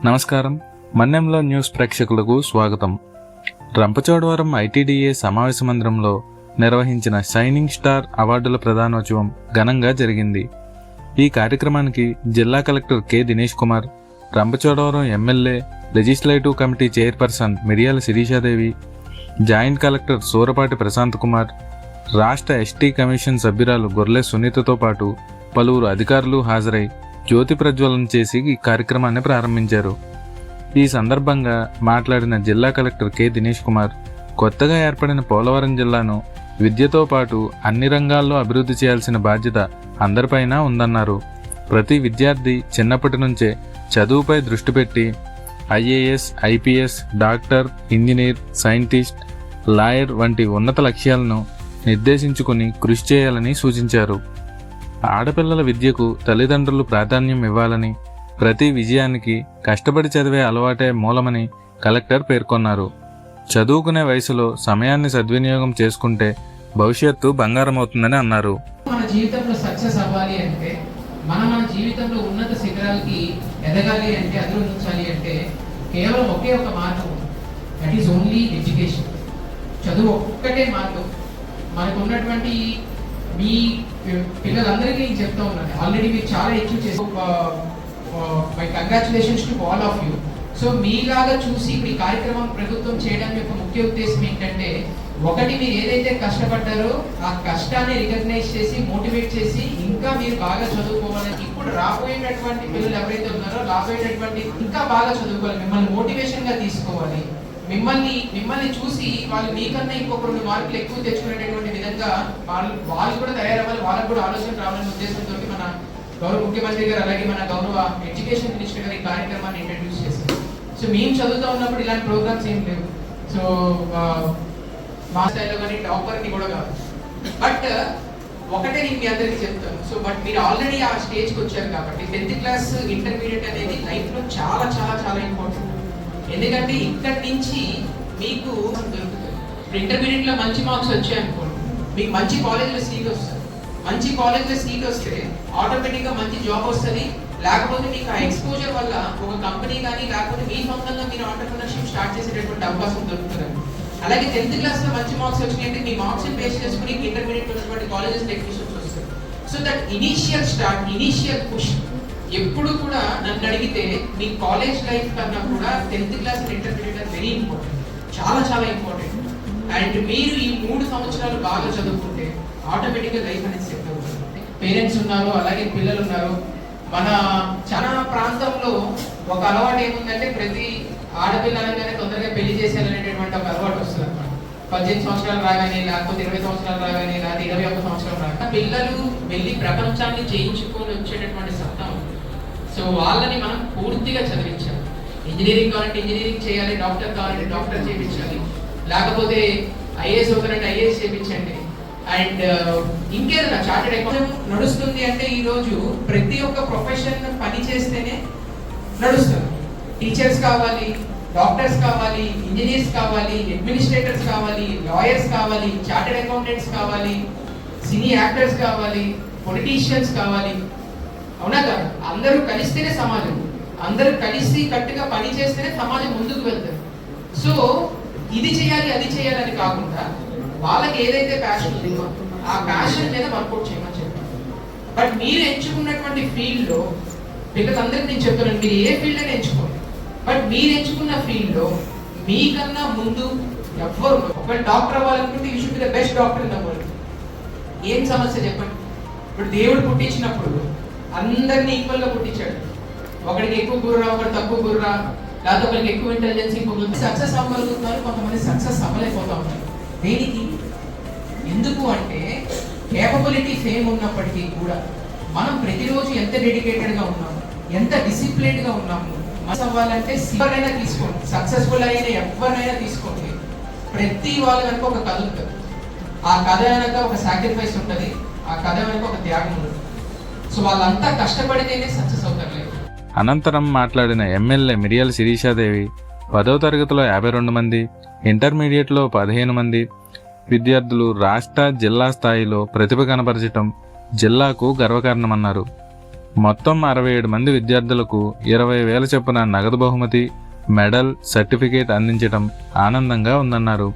నమస్కారం. మన్నెంలో న్యూస్ ప్రేక్షకులకు స్వాగతం. రంపచోడవరం ఐటీడీఏ సమావేశ మందిరంలో నిర్వహించిన షైనింగ్ స్టార్ అవార్డుల ప్రదానోత్సవం ఘనంగా జరిగింది. ఈ కార్యక్రమానికి జిల్లా collector K Dinesh Kumar, Rampachodavaram MLA, legislative committee chairperson మిరియాల శిరీషాదేవి, జాయింట్ కలెక్టర్ సూరపాటి ప్రశాంత్ కుమార్, రాష్ట్ర ఎస్టీ కమిషన్ సభ్యురాలు గొర్లె సునీతతో పాటు పలువురు అధికారులు హాజరై జ్యోతి ప్రజ్వలన చేసి ఈ కార్యక్రమాన్ని ప్రారంభించారు. ఈ సందర్భంగా మాట్లాడిన జిల్లా కలెక్టర్ కె దినేష్ కుమార్, కొత్తగా ఏర్పడిన పోలవరం జిల్లాను విద్యతో పాటు అన్ని రంగాల్లో అభివృద్ధి చేయాల్సిన బాధ్యత అందరిపైన ఉందన్నారు. ప్రతి విద్యార్థి చిన్నప్పటి నుంచే చదువుపై దృష్టి పెట్టి IAS, IPS, doctor, engineer, scientist, lawyer వంటి ఉన్నత లక్ష్యాలను నిర్దేశించుకుని కృషి చేయాలని సూచించారు. ఆడపిల్లల విద్యకు తల్లిదండ్రులు ప్రాధాన్యం ఇవ్వాలని, ప్రతి విజయానికి కష్టపడి చదివే అలవాటే మూలమని కలెక్టర్ పేర్కొన్నారు. చదువుకునే వయసులో సమయాన్ని సద్వినియోగం చేసుకుంటే భవిష్యత్తు బంగారం అవుతుందని అన్నారు. మన జీవితంలో సక్సెస్ అవ్వాలి అంటే, మన జీవితంలో ఉన్నత శిఖరాలకి ఎదగాలి అంటే, అధిరోహించాలి అంటే కేవలం ఒకే ఒక మార్గం, దట్ ఈస్ ఓన్లీ ఎడ్యుకేషన్. చదువు ఒక్కటే మార్గం. మనకు ఉన్నటువంటి మీ పిల్లలందరికీ నేను చెప్తా ఉన్నాను, ఆల్రెడీ మీరు చాలా అచీవ్ చేసి, my congratulations to all of you. So మీలాగా చూసి ఇప్పుడు ఈ కార్యక్రమం ప్రభుత్వం చేయడం యొక్క ముఖ్య ఉద్దేశం ఏంటంటే, ఒకటి మీరు ఏదైతే కష్టపడ్డారో ఆ కష్టాన్ని రికగ్నైజ్ చేసి, మోటివేట్ చేసి ఇంకా మీరు బాగా చదువుకోవాలని, ఇప్పుడు రాబోయేటటువంటి పిల్లలు ఎవరైతే ఉన్నారో రాబోయేటటువంటి ఇంకా బాగా చదువుకోవాలి, మిమ్మల్ని మోటివేషన్ గా తీసుకోవాలి, మిమ్మల్ని చూసి వాళ్ళు మీకన్నా ఇంకొక 2 మార్కులు ఎక్కువ తెచ్చుకునేటటువంటి విధంగా వాళ్ళు కూడా తయారవ్వాలి, వాళ్ళకు కూడా ఆలోచన రావాలనే ఉద్దేశంతో మన గౌరవ ముఖ్యమంత్రి గారు అలాగే మన గౌరవ ఎడ్యుకేషన్ మినిస్టర్ గారు ఈ కార్యక్రమాన్ని ఇంట్రడ్యూస్ చేశారు. సో మేము చదువుతూ ఉన్నప్పుడు ఇలాంటి ప్రోగ్రామ్స్ ఏం లేవు. సో మా స్థాయిలో కానీ టాపర్ని కూడా కాదు. బట్ ఒకటే నేను మీ అందరికీ చెప్తాను. సో బట్ మీరు ఆల్రెడీ ఆ స్టేజ్కి వచ్చారు కాబట్టి 10th క్లాస్ ఇంటర్మీడియట్ అనేది లైఫ్లో చాలా చాలా చాలా ఇంపార్టెంట్. ఎందుకంటే ఇక్కడి నుంచి మీకు దొరుకుతుంది. ఇప్పుడు ఇంటర్మీడియట్లో మంచి మార్క్స్ వచ్చాయనుకోండి, మీకు మంచి కాలేజ్లో సీట్ వస్తుంది. మంచి కాలేజ్లో సీట్ వస్తే ఆటోమేటిక్గా మంచి జాబ్ వస్తుంది. లేకపోతే మీకు ఆ ఎక్స్పోజర్ వల్ల ఒక కంపెనీ కానీ లేకపోతే మీ సొంతంగా మీరు ఆంటర్ప్రినర్షిప్ స్టార్ట్ చేసేటటువంటి అవకాశం దొరుకుతుంది. అలాగే 10th క్లాస్లో మంచి మార్క్స్ వచ్చినాయంటే మీ మార్క్స్ బేస్ చేసుకుని ఇంటర్మీడియట్ ఉన్నటువంటి కాలేజెస్ అడ్మిషన్స్ వస్తాయి. So that initial start, initial push ఎప్పుడు కూడా నన్ను అడిగితే మీ కాలేజ్ లైఫ్ కన్నా కూడా 10th class intermediate very important, చాలా చాలా ఇంపార్టెంట్. అండ్ మీరు ఈ 3 సంవత్సరాలు బాగా చదువుకుంటే ఆటోమేటిక్గా లైఫ్ అనేది సెట్ అవుతుంది. పేరెంట్స్ ఉన్నారు, అలాగే పిల్లలు ఉన్నారు. మన చాలా ప్రాంతంలో ఒక అలవాటు ఏముందంటే, ప్రతి ఆడపిల్ల అనగానే తొందరగా పెళ్లి చేసేయాలనేటటువంటి ఒక అలవాటు వస్తుంది అన్నమాట. 18 సంవత్సరాలు రాగానే, లేకపోతే 20 సంవత్సరాలు రాగానే, లేకపోతే 21 సంవత్సరాలు రాగానే పిల్లలు వెళ్ళి ప్రపంచాన్ని చేయించుకొని వచ్చేటటువంటి సత్తా ఉంది. సో వాళ్ళని మనం పూర్తిగా చదివించాలి. ఇంజనీరింగ్ కావాలంటే ఇంజనీరింగ్ చేయాలి, డాక్టర్ కావాలంటే డాక్టర్ చేయించాలి, లేకపోతే ఐఏఎస్ అవుతారంటే ఐఏఎస్ చేయించండి. అండ్ ఇంకేదైనా చార్టెడ్ అకౌంట్ నడుస్తుంది అంటే ఈరోజు ప్రతి ఒక్క ప్రొఫెషన్ పని చేస్తేనే నడుస్తుంది. టీచర్స్ కావాలి, డాక్టర్స్ కావాలి, ఇంజనీర్స్ కావాలి, అడ్మినిస్ట్రేటర్స్ కావాలి, లాయర్స్ కావాలి, చార్టెడ్ అకౌంటెంట్స్ కావాలి, సినీ యాక్టర్స్ కావాలి, పొలిటీషియన్స్ కావాలి. అవునా కాదు? అందరూ కలిస్తేనే సమాజం, అందరూ కలిసి కట్టుగా పని చేస్తేనే సమాజం ముందుకు వెళ్తుంది. సో ఇది చేయాలి అది చేయాలని కాకుండా వాళ్ళకి ఏదైతే ప్యాషన్ ఉందో ఆ ప్యాషన్ మీద వర్కౌట్ చేయమని చెప్పాను. బట్ మీరు ఎంచుకున్నటువంటి ఫీల్డ్లో పిల్లలందరికీ నేను చెప్తున్నాను, మీరు ఏ ఫీల్డ్ అయినా ఎంచుకోండి. బట్ మీరు ఎంచుకున్న ఫీల్డ్లో మీకన్నా ముందు ఎవ్వరు, ఒకవేళ డాక్టర్ అవ్వాలనుకుంటే you should be the best doctor in the world. ఏం సమస్య చెప్పండి? ఇప్పుడు దేవుడు పుట్టించినప్పుడు అందరినీ ఈక్వల్గా పుట్టించాడు. ఒకరికి ఎక్కువ గుర్రా, ఒకటి తక్కువ గుర్రా, లేకపోతే ఒకరికి ఎక్కువ ఇంటెలిజెన్స్, ఇంకొకరికి సక్సెస్ అవ్వగలుగుతున్నారు, కొంతమంది సక్సెస్ అవ్వలేకపోతా ఉన్నారు. దేనికి? ఎందుకు అంటే కేపబిలిటీ ఫేమ్ ఉన్నప్పటికీ కూడా మనం ప్రతిరోజు ఎంత డెడికేటెడ్గా ఉన్నాము, ఎంత డిసిప్లిన్డ్గా ఉన్నాము. మస్ అవ్వాలంటే ఎవరైనా తీసుకోండి, సక్సెస్ఫుల్ అయిన ఎవరినైనా తీసుకోండి, ప్రతి వాళ్ళ వెనక ఒక కథ ఉంటుంది. ఆ కథ వెనక ఒక సాక్రిఫైస్ ఉంటుంది, ఆ కథ వెనక ఒక త్యాగం ఉంటుంది. సో వాళ్ళంతా కష్టపడితేనే సక్సెస్ అవుతారు. అనంతరం మాట్లాడిన ఎమ్మెల్యే మిరియాల శిరీషాదేవి, 10వ తరగతిలో 52 మంది, ఇంటర్మీడియట్లో 15 మంది విద్యార్థులు రాష్ట్ర, జిల్లా స్థాయిలో ప్రతిభ కనబరచడం జిల్లాకు గర్వకారణమన్నారు. మొత్తం 67 మంది విద్యార్థులకు 20,000 చొప్పున నగదు బహుమతి, మెడల్, సర్టిఫికేట్ అందించడం ఆనందంగా ఉందన్నారు.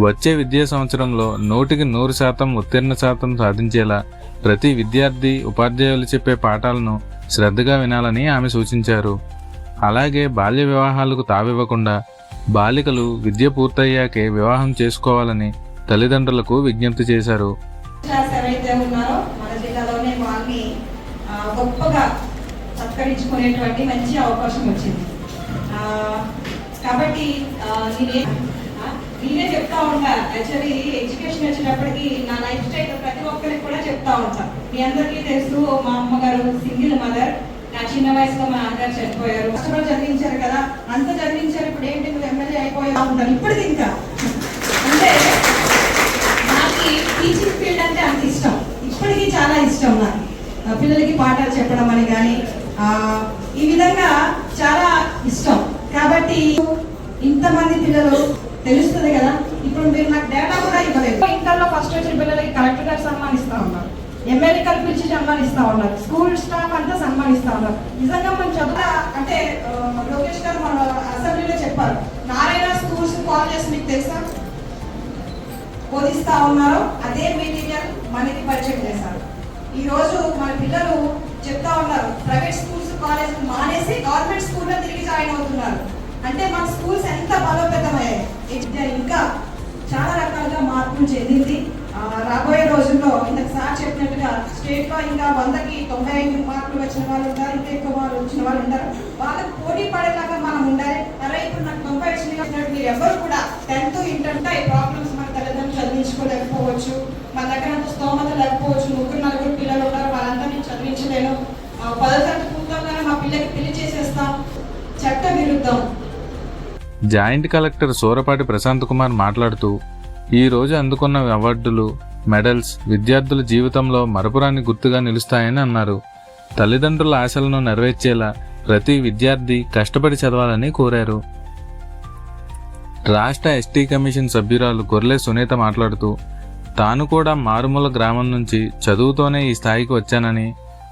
వచ్చే విద్యా సంవత్సరంలో 100% ఉత్తీర్ణ శాతం సాధించేలా ప్రతి విద్యార్థి, ఉపాధ్యాయులు చెప్పే పాఠాలను శ్రద్ధగా వినాలని ఆమె సూచించారు. అలాగే బాల్య వివాహాలకు తావివ్వకుండా బాలికలు విద్య పూర్తయ్యాకే వివాహం చేసుకోవాలని తల్లిదండ్రులకు విజ్ఞప్తి చేశారు. ఎవరైతే ఉన్నారో మన జిల్లాలోనే వాళ్ళని గొప్పగా సత్కరించుకునేటువంటి మంచి అవకాశం వచ్చింది. కాబట్టి నేనే చెప్తా ఉంటా, యాక్చువల్లీ ఎడ్యుకేషన్ వచ్చినప్పటికీ నా లైఫ్ స్టైల్ ప్రతి ఒక్కరికి కూడా చెప్తా ఉంటా. మీ అందరికీ తెలుసు, మా అమ్మగారు సింగిల్ మదర్. నా చిన్న వయసులో మా నాన్నగారు చనిపోయారు. కష్టపడి చదివించారు కదా, అంత చదివించారు. ఇప్పుడు ఏంటి నువ్వు ఎమ్మెల్యే అయిపోయా ఉంటారు ఇప్పటికి. ఇంకా అంటే నాకు టీచింగ్ ఫీల్డ్ అంటే అంత ఇష్టం, ఇప్పటికీ చాలా ఇష్టం నాకు. పిల్లలకి పాఠాలు చెప్పడం అని కానీ ఈ విధంగా చాలా ఇష్టం. కాబట్టి ఇంతమంది పిల్లలు తెలుస్తుంది కదా. ఇప్పుడు మీరు నాకు డేటా కూడా ఇవ్వలేదు. ఇంటర్లో ఫస్ట్ వచ్చిన పిల్లలకి కలెక్టర్ గారు సన్మానిస్తూ ఉన్నారు, ఎమ్మెల్యే గారు పిలిచి సన్మానిస్తూ ఉన్నారు, స్కూల్ స్టాఫ్ అంతా సన్మానిస్తూ ఉన్నారు. నిజంగా మనం చదువు అంటే లోకేష్ గారు మన అసెంబ్లీలో చెప్పారు, నారాయణ స్కూల్స్ కాలేజెస్ మీకు తెలుసా బోధిస్తూ ఉన్నారు. అదే మెటీరియల్ మనకి పరిచయం చేశారు. ఈ రోజు మన పిల్లలు చెప్తా ఉన్నారు, ప్రైవేట్ స్కూల్స్ కాలేజ్ మానేసి గవర్నమెంట్ స్కూల్లో తిరిగి జాయిన్ అవుతున్నారు. అంటే మన స్కూల్స్ ఎంత బలోపేతమయ్యాయి. ఇంకా చాలా రకాలుగా మార్పులు చెందింది. రాబోయే రోజుల్లో ఇంతకు సార్ చెప్పినట్టుగా స్టేట్లో ఇంకా 100కి 95 మార్కులు వచ్చిన వాళ్ళు ఉంటారు, ఇంకా ఎక్కువ వాళ్ళు వచ్చిన వాళ్ళు ఉంటారు. వాళ్ళకి పోటీ పడేలాగా మనం ఉండాలి. అరే ఇప్పుడు నాకు 90 వచ్చినట్టు మీరు ఎవరు కూడా 10th ఇంటర్ ఈ ప్రాబ్లమ్స్ మన తల్లిదండ్రులు చదివించుకోలేకపోవచ్చు, మన దగ్గర అంత స్తోమత లేకపోవచ్చు. 3-4 పిల్లలు ఉంటారు, వాళ్ళంతా నేను చదివించలేను, 10వ తరగతి పూర్తవగానే మా పిల్లకి పెళ్లి చేసేస్తాం, చట్ట విరుద్ధం. జాయింట్ కలెక్టర్ సూరపాటి ప్రశాంత్ కుమార్ మాట్లాడుతూ, ఈ రోజు అందుకున్న అవార్డులు, మెడల్స్ విద్యార్థుల జీవితంలో మరపురాని గుర్తుగా నిలుస్తాయని అన్నారు. తల్లిదండ్రుల ఆశలను నెరవేర్చేలా ప్రతి విద్యార్థి కష్టపడి చదవాలని కోరారు. రాష్ట్ర ఎస్టీ కమిషన్ సభ్యురాలు గొర్లె సునీత మాట్లాడుతూ, తాను కూడా మారుమూల గ్రామం నుంచి చదువుతోనే ఈ స్థాయికి వచ్చానని,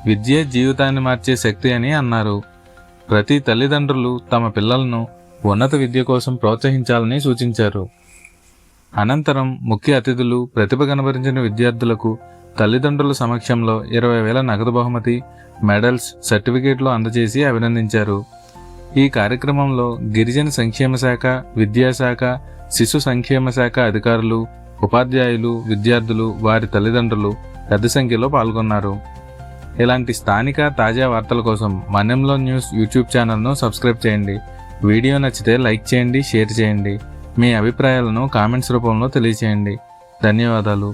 విద్యే జీవితాన్ని మార్చే శక్తి అని అన్నారు. ప్రతి తల్లిదండ్రులు తమ పిల్లలను ఉన్నత విద్య కోసం ప్రోత్సహించాలని సూచించారు. అనంతరం ముఖ్య అతిథులు ప్రతిభ కనబరిచిన విద్యార్థులకు తల్లిదండ్రుల సమక్షంలో 20,000 నగదు బహుమతి, మెడల్స్, సర్టిఫికేట్లు అందజేసి అభినందించారు. ఈ కార్యక్రమంలో గిరిజన సంక్షేమ శాఖ, విద్యాశాఖ, శిశు సంక్షేమ శాఖ అధికారులు, ఉపాధ్యాయులు, విద్యార్థులు, వారి తల్లిదండ్రులు పెద్ద సంఖ్యలో పాల్గొన్నారు. ఇలాంటి స్థానిక తాజా వార్తల కోసం మన్యంలో న్యూస్ యూట్యూబ్ ఛానల్ను సబ్స్క్రైబ్ చేయండి. వీడియో నచ్చితే లైక్ చేయండి, షేర్ చేయండి. మీ అభిప్రాయాలను కామెంట్స్ రూపంలో తెలియచేయండి. ధన్యవాదాలు.